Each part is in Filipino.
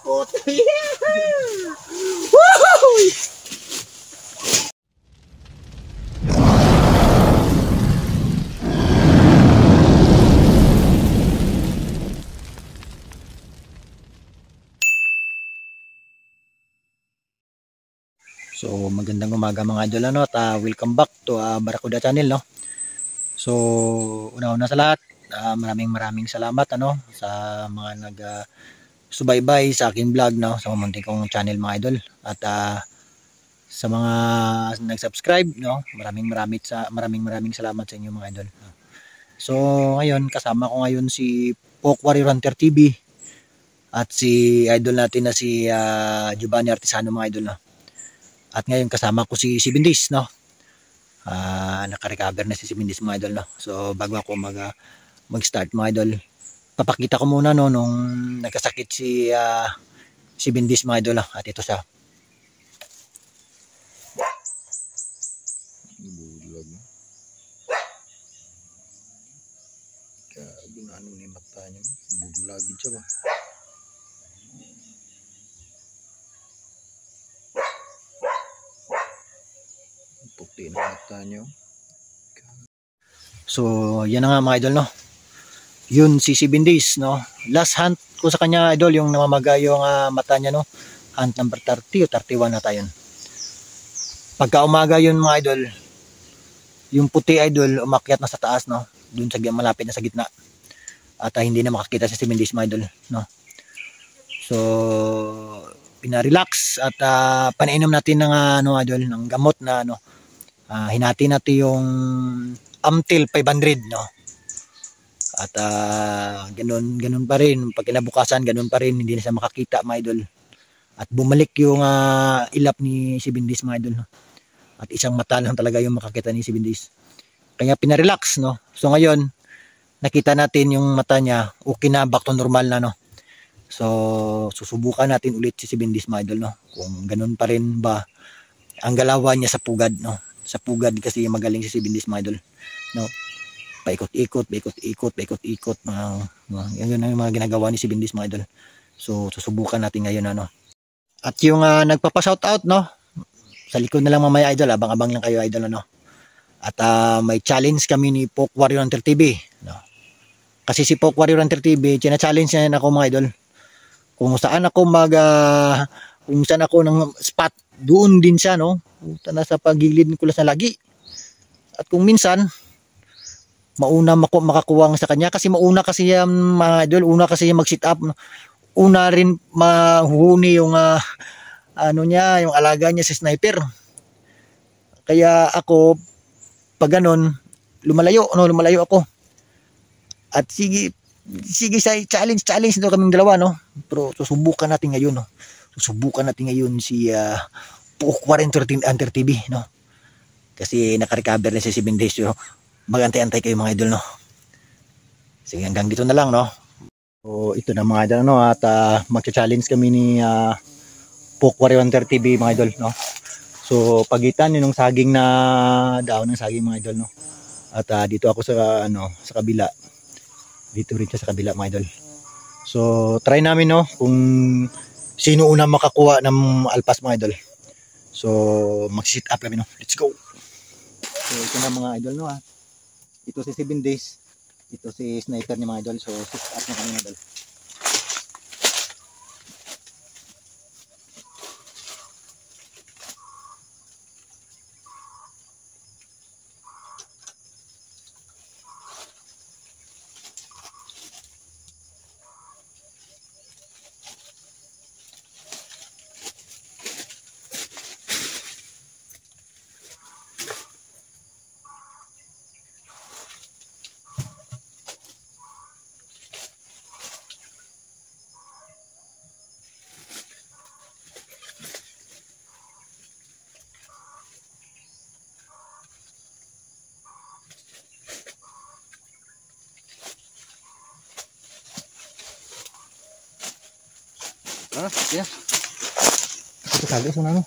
ikot. Yeah! Woo! So magandang umaga mga idol, ano, at welcome back to Barracuda Channel, no. So una-una sa lahat, maraming salamat, ano, sa mga subaybay sa aking vlog, no, sa munting kong channel mga idol, at sa mga nag-subscribe, no, maraming salamat sa inyo mga idol, no? So ngayon kasama ko ngayon si Poke Warrior Hunter TV at si idol natin na si Giovanni Artisano mga idol, no. At ngayon kasama ko si Bindis, no. Naka-recover na si Bindis mga idol, no. So bago ako mag-start mga idol, papakita ko muna, no, nung nagkasakit si Bindis mga idol, no. At ito siya. Bulag. Kagunaan mo ni mata niya. Bulag siya ba? Puti na mata niyo. So yan na nga mga idol, no. Yun si Bindis, no. Last hunt ko sa kanya idol, yung namamaga yung mata niya, no. Hunt number 30 o 31 na tayo. Pagka umaga yun mga idol, yung puti idol umakyat na sa taas, no. Dun sa malapit na sa gitna. At hindi na makakita si Bindis mga idol, no. So pinarelax at panainom natin ng idol, ng gamot na hinati natin yung Amtil 500, no. At ganun pa rin pag kinabukasan, ganun pa rin, hindi na siya makakita mga idol. At bumalik yung ilap ni si Bindis mga idol, no. At isang mata lang talaga yung makakita ni si Bindis. Kaya pinarelax, no. So ngayon nakita natin yung mata niya, okay na, back to normal na, no. So susubukan natin ulit si Bindis mga idol, no. Kung ganun pa rin ba ang galawan niya sa pugad, no. Sa pugad kasi magaling si Bindis mga idol, no. Paikot-ikot yun ang mga ginagawa ni si Bindis mga idol. So susubukan natin ngayon, ano. At yung nagpapa-shoutout, no, sa likod na lang mamaya idol, abang-abang lang kayo idol, ano. At may challenge kami ni Poke Warrior Hunter TV, no. Kasi si Poke Warrior Hunter TV, china-challenge niya ako mga idol. Kung saan ako ng spot, doon din siya, no. Nasa pagilid ko lang sa lagi. At kung minsan mauna makakuwang sa kanya, kasi mauna kasi mga idol, una kasi mag-sit up, no? Una rin mahuhuni yung niya, yung alaga niya si sniper. Kaya ako pag ganun, lumalayo ako. At sige sa challenge no, kaming dalawa, no. Pero susubukan natin ngayon, no. Susubukan natin ngayon si Poke Warrior Hunter TV, no. Kasi naka-recover na si Bindis, no. Magantay-antay kayo mga idol, no. Sige, hanggang dito na lang, no. So ito na mga idol, no, at magcha-challenge kami ni Poke Warrior Hunter TV mga idol, no. So pagitan yun ng saging na daon ng saging mga idol, no. At dito ako sa sa kabila. Dito rin siya sa kabila mga idol. So try namin, no, kung sino una makakuha ng alpas mga idol. So mag-sit up kami, no. Let's go. So ito na mga idol, no. Ito si 7 days. Ito si sniper ni mga idol. So sit up na kami mga idol. Ya. Ito kali sa ano.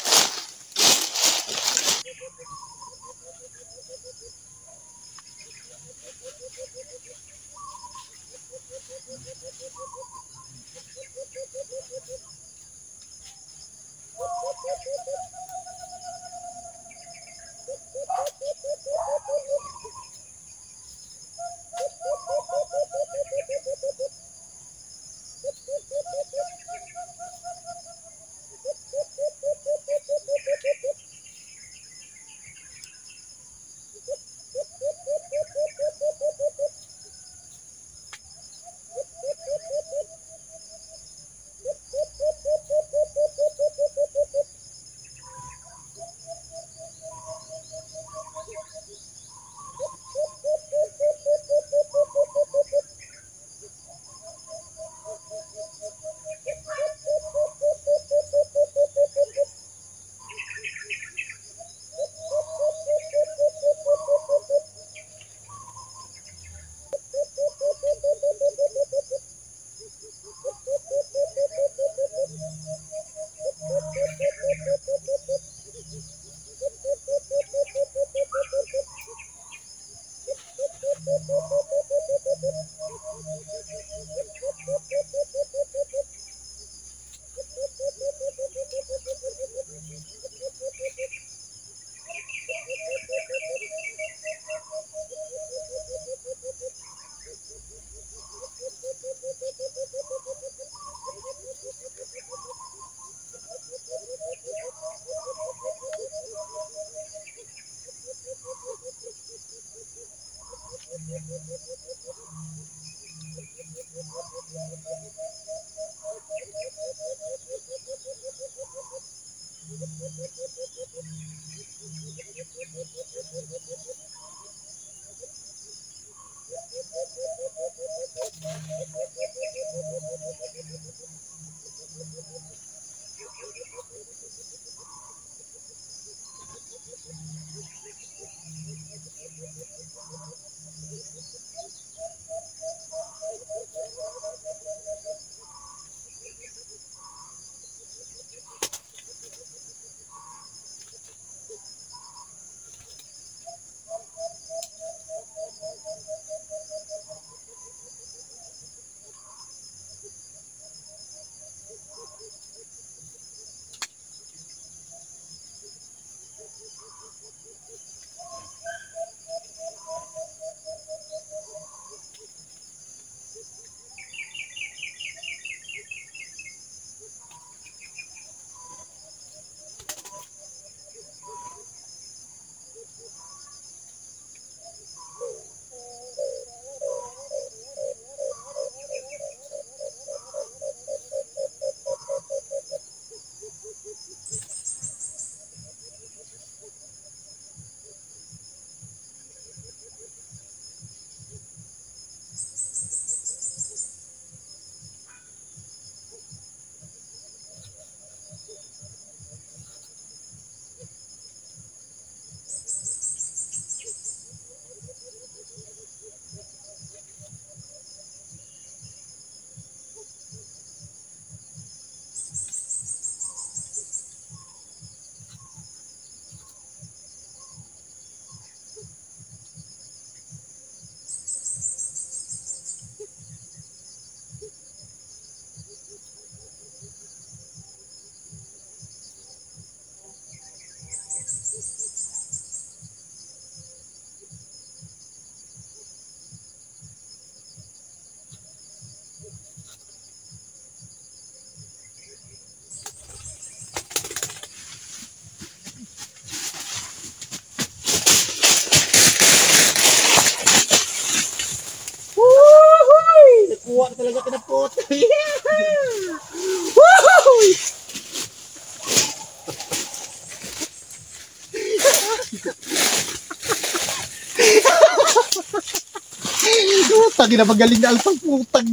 Kuha talaga kinapot. Woo! Putang ina, magaling na alpas, putang.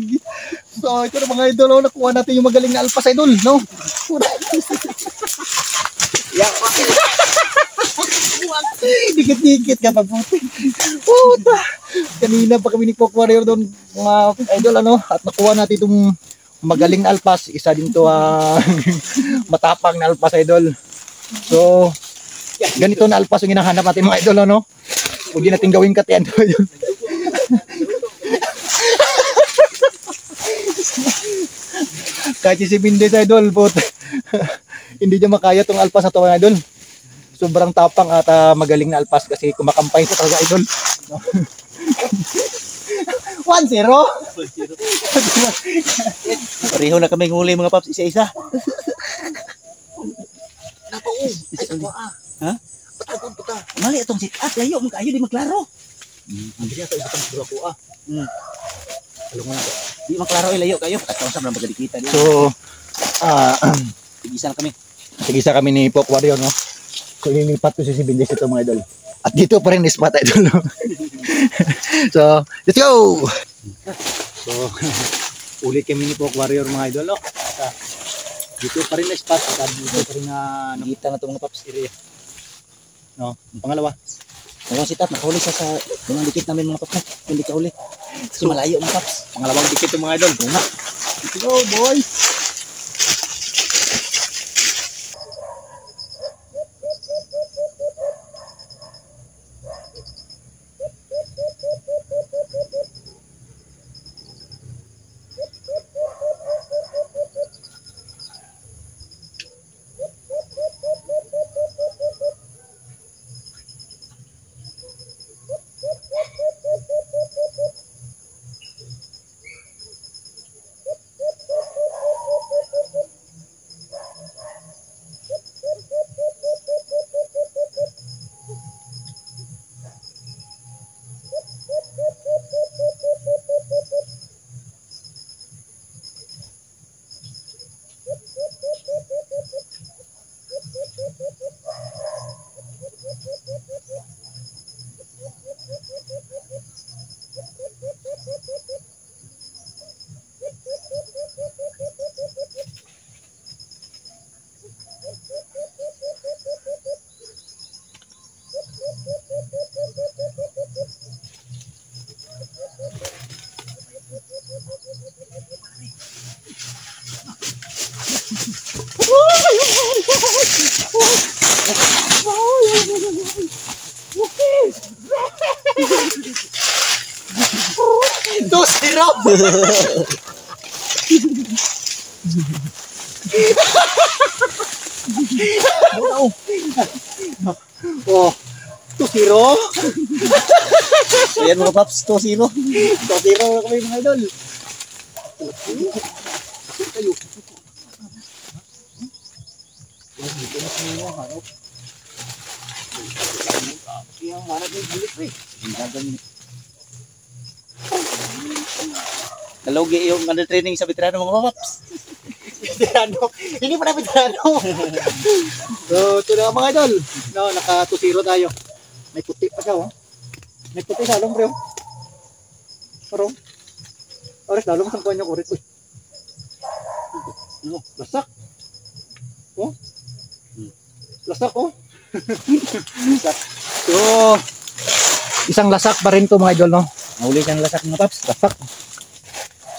So ito na mga idol, nakuha natin yung magaling na alpas idol, no? Dikit-dikit ka pa puti. Puta. Kanina pa kami ni Cock Warrior doon mga idol ano, at nakuha natin itong magaling na alpas. Isa din to matapang na alpas idol. So ganito na alpas yung hinahanap natin mga idol ano. Huwag din natin gawin katiyan to idol. Kahit si Bindes idol, puta. Hindi niya makaya tong alpas na to mga idol. Sobrang tapang at magaling na alpas kasi kumakampay siya talaga idol. 1-0. Pareho na kami huli mga paps, isa-isa. Ha? Mali itong sit up, layo mo kayo di maklaro. Hindi niya ito isang siguro ako Alam mo na ito. Di maklaro layo kayo. At kausap na magkadikita dito. So, Tigisa na kami. tigisa kami ni Pok Warrior, no? So, lilipat ko si Sibindis ito mga idol. At dito pa rin spot idol, no? So, let's go! So, uli kami ni Pok Warrior mga idol, no? At, dito pa rin na spot at dito pa rin na Nakita na ito mga paps. area. No? Pangalawa. Dalawang sit up, nakahuli siya sa mga dikit namin mga paps. Hindi ka huli. Kasi malayo mga paps. Pangalawang dikit yung mga idol. Bunga. Let's go, boys! Dos hirap. Oh, 2-0. Ayan mga paps, 2-0. 2-0 na kami mga idol. Kayo. Yang mana ni bulit pre? Nalogi yung under training sa veterano mga paps. Veterano. Hindi pa na veterano. So, ito na mga idol. No, naka 2-0 tayo. May puti pa siya, oh. May puti sa along, bro. Parang. Oras, lalong sang kuha niyo kurit. Uy. Oh, lasak. Oh. Lasak, oh. Lasak. So, isang lasak pa rin to mga idol, no? Nahuli siyang lasak mga paps. Lasak.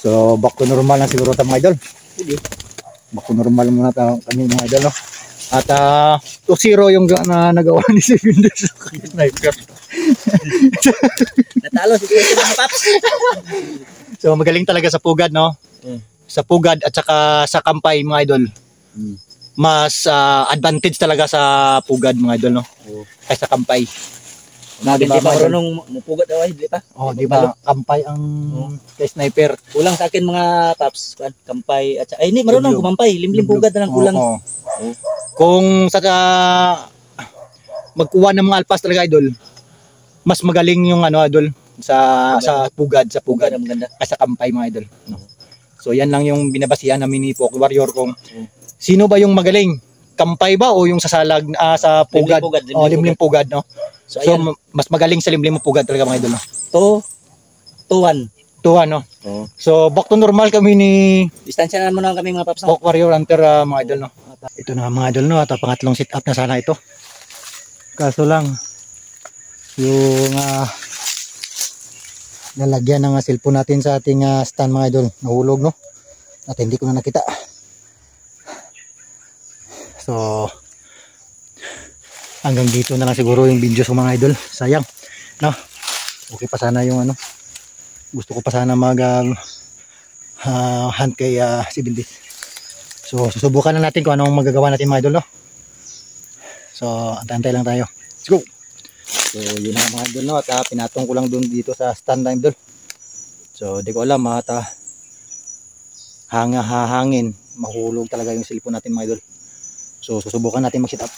So, back to normal na siguro tayo mga idol. Sige. Back to normal muna tayo kami mga idol, no? At 2-0 yung nagawa ni si Vindes. Sniper. Natalo si Kuya mga paps. So, magaling talaga sa pugad, no? Sa pugad at saka sa kampay mga idol. Mas advantage talaga sa pugad mga idol, no? Kaysa kampay. Hindi pa marunong mupugat daw ay, di pa? Oh, di ba? Kampay ang kay sniper. Kulang sa akin mga paps, kampay at ay hindi marunong kumampay, limlim pugad na lang kulang. Kung sa magkuha ng mga alpas talaga idol, mas magaling yung ano idol sa pugad Ang maganda. kaysa kampay mga idol, no? So yan lang yung binabasihan namin ni Pok Warrior kung sino ba yung magaling, kampay ba o yung sasalag sa pugad? Limlim pugad, no? So mas magaling sa limlim pugad talaga mga idol, no? 2-1. 2-1, no? So back to normal kami ni Distansya na muna kami mga paps. Pok Warrior Hunter mga idol, no? Ito na mga idol, no? At pangatlong sit up na sana ito. Kaso lang yung lalagyan ng cellphone natin sa ating stand mga idol, nahulog, no? At hindi ko na nakita. So hanggang dito na lang siguro yung videos ko mga idol. Sayang, no? Okay pa sana yung ano. Gusto ko pa sana mag hunt kay si Bindis. So susubukan na natin kung anong magagawa natin mga idol, no? So antay lang tayo. Let's go. So yun na mga idol, no? At pinatong ko lang doon dito sa stand na idol. So di ko alam at hangin, mahulog talaga yung cellphone natin mga idol. So susubukan natin mag-sit up.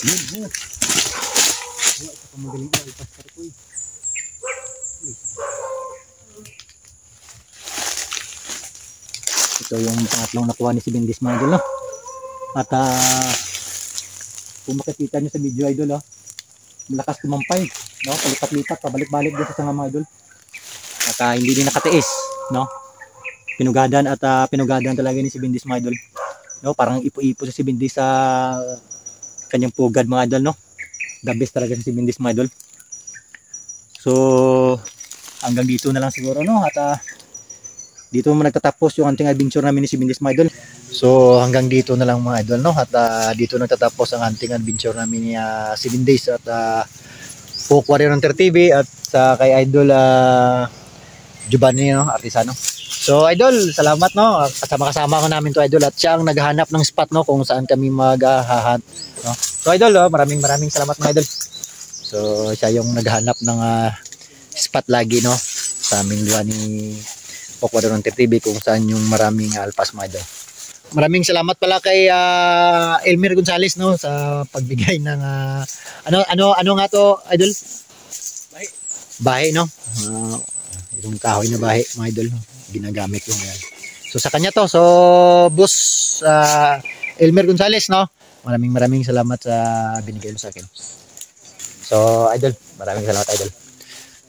Yun, wala ka magaling na ipas ka ito. Ito yung pangatlong nakuha ni si Bendis mga idol, no? At kung makikita nyo sa video idol, malakas tumampay, no? Palipat-lipat, pabalik-balik dito sa mga idol. At hindi din nakatiis, no? Pinugadan at pinugadan talaga ni si Bendis mga idol, no? Parang ipo-ipo si Bendis sa kanyang pugad mga idol, no? The best talaga si Bendis mga idol. So hanggang dito na lang siguro, no? At dito mo nagtatapos yung anting adventure namin ni si Bendis mga idol. So hanggang dito na lang mga idol, no? At dito nagtatapos ang anting adventure namin ni si Bendis at Folk Warrior Hunter TV at kay idol Giovanni, no? Artisano. So idol, salamat no. Kasama-kasama ko namin to idol at siya ang naghahanap ng spot no kung saan kami maghahunt no. So idol, maraming salamat mga idol. So siya yung naghahanap ng spot lagi no sa aming luwa ni Pokwa Hunter TV kung saan yung maraming alpas mga idol. Maraming salamat pala kay Elmer Gonzales no sa pagbigay ng ano nga to idol? Bahay no. Yung kahoy na bahay mga idol no? Ginagamit yung yan. So sa kanya to. So boss Elmer Gonzales no. Maraming salamat sa binigay mo sa akin. So idol, maraming salamat idol.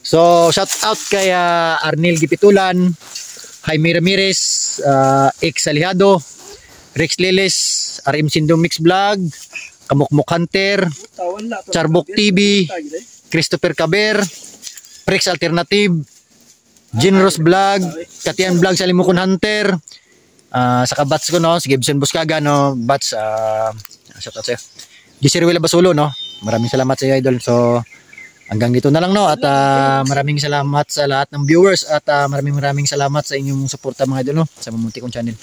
So shout out kay Arnel Gipitulan, Jaime Ramirez, X Alihado, Rex Liles, RM Sindong Mix Vlog, Kamukmuk Hunter, Charbok TV, Christopher Caber, Prex Alternative, Generous Vlog, Katian Vlog sa Limukon Hunter, saka bats ko no, si Gibson Buscaga no, bats shout out sa'yo. Gisir Willa Basulo no, maraming salamat sa iyo idol. So hanggang dito na lang no at maraming salamat sa lahat ng viewers at maraming salamat sa inyong suporta mga idol no sa mamunti kong channel.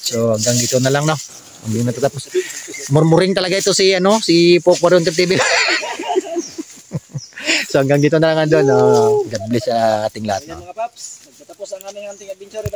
So hanggang dito na lang no. Hindi natatapos. Murmuring talaga ito si si Pokwa Hunter TV. So hanggang dito na lang idol. God bless sa ating lahat. Mga paps, nagtatapos ang aming hunting adventure.